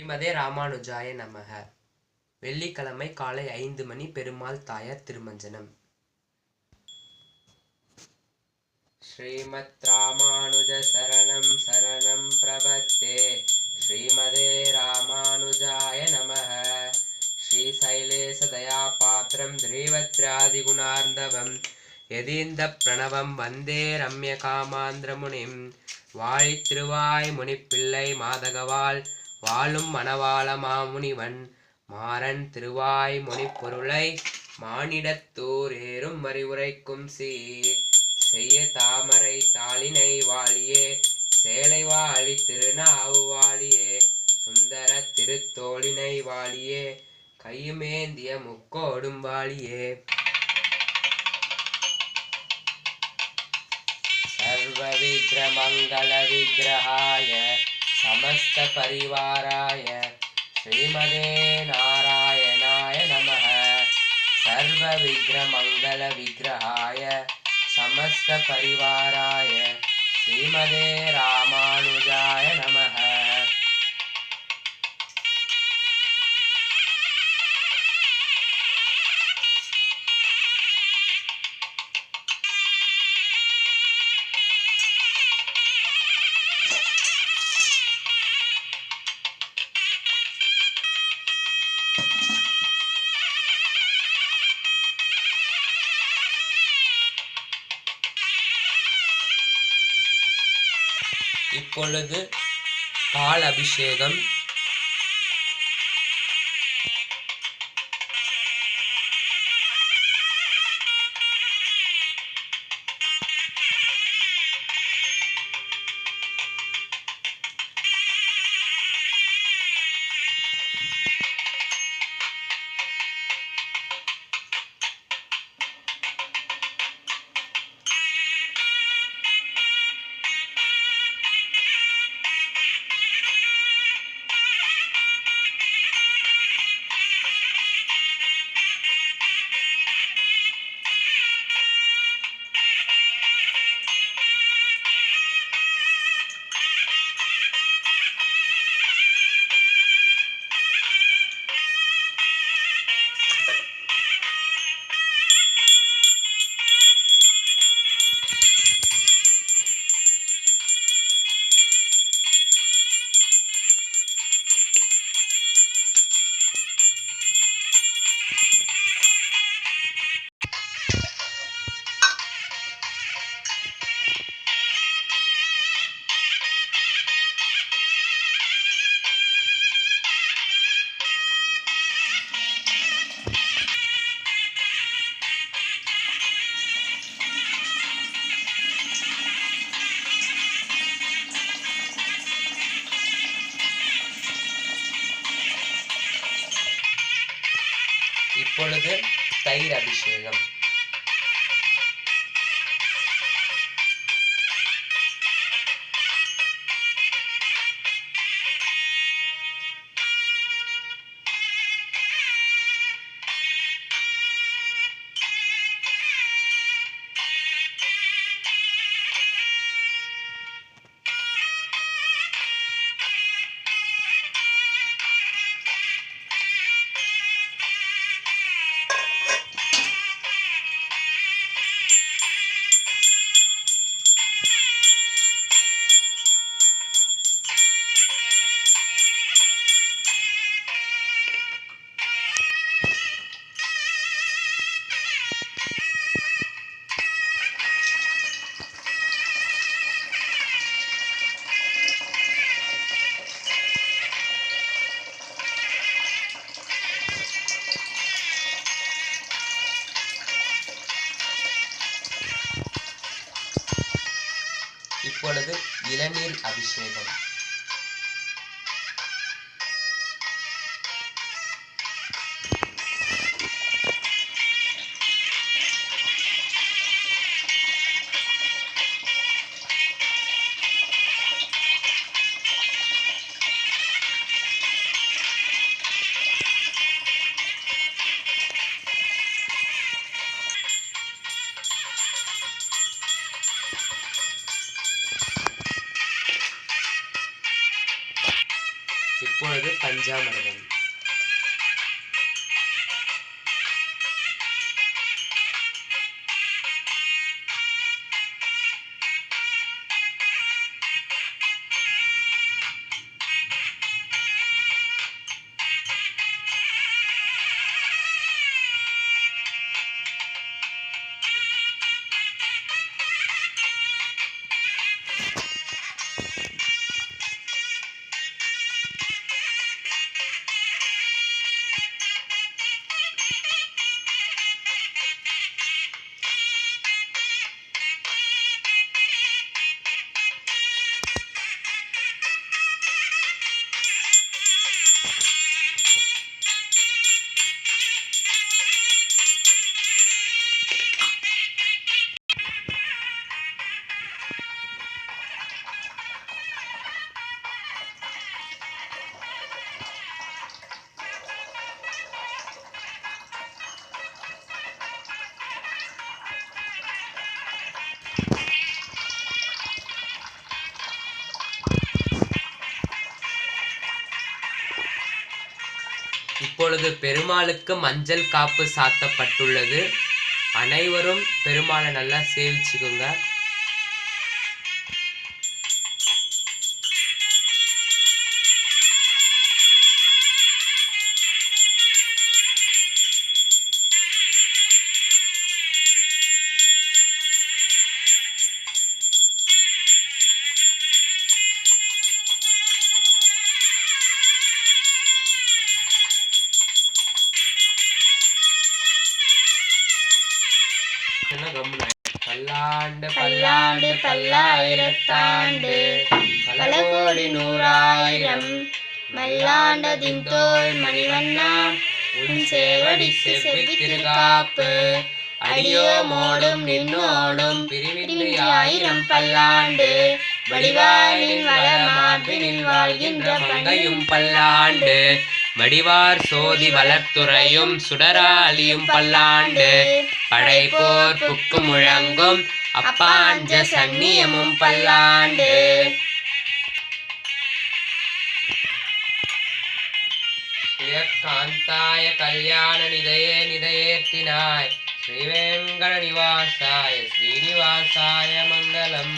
ஸ்ரீமதே ராமானுஜாய நமக. வெள்ளிக்கிழமை காலை 5 மணி பெருமாள் தாயார் திருமஞ்சனம். ஸ்ரீமத் ராமானுஜ சரணம் சரணம் பிரபத்தே. ஸ்ரீமதே ராமானுஜாய நமக. ஸ்ரீ சைலேச தயா பாத்திரம் திரீவத்ராதி குணார்ந்தவம் யதீந்த பிரணவம் வந்தே ரம்ய காமாந்திரமுனிம். வாழி திருவாய் முனிப்பிள்ளை மாதகவாள் வாழும் மணவாள மாமுனிவன் மாறன் திருவாய் முனிப்பொருளை மானிடத்தோர் ஏறும் அறிவுரைக்கும் சீர் செய்ய தாமரை தாளினை வாழியே சேலை வாழி திருநாவு வாழியே சுந்தர திருத்தோளினை வாழியே கையுமேந்திய முக்கோடும் வாழியே. सर्व विग्रह मंगल विग्रहाय समस्त परिवाराय श्रीमदे नारायणाय नमः. सर्व विग्रह मंगल विग्रहाय समस्त परिवाराय श्रीमदे रामानुजाय नमः. இப்பொழுது பால் அபிஷேகம். இப்பொழுது தயிர் அபிஷேகம். இப்பொழுது இளநீர் அபிஷேகம். பஞ்சாமிர்தம். இப்பொழுது பெருமாளுக்கு மஞ்சள் காப்பு சாத்தப்பட்டுள்ளது. அனைவரும் பெருமாளை நல்லா சேவிச்சுக்குங்க. பல்லாண்டு பல்லாண்டு பல்லாயிரத்தாண்டு பல கோடி நூறாயிரம் மல்லாண்டதின் தோள் மணிவண்ணா உன் சேவடி செவ்வி திருகாப்பு அடியோமோடும் நின்னோடும் பிரிவின்றி ஆயிரம் பல்லாண்டு வடிவாளின் வளமார்பினில் வாழ்கின்ற மங்கையும் பல்லாண்டு வடிவார் சோதி வளர்த்துறையும் சுடராளியும் பல்லாண்டு படைப்போர் புக்கு முழங்கும் அப்பாஞ்ச சன்னியமும் பல்லாண்டு. காந்தாய கல்யாண நிதையே நிதையேத்தினாய் ஸ்ரீவேங்கட நிவாசாய ஸ்ரீனிவாசாய மங்களம்.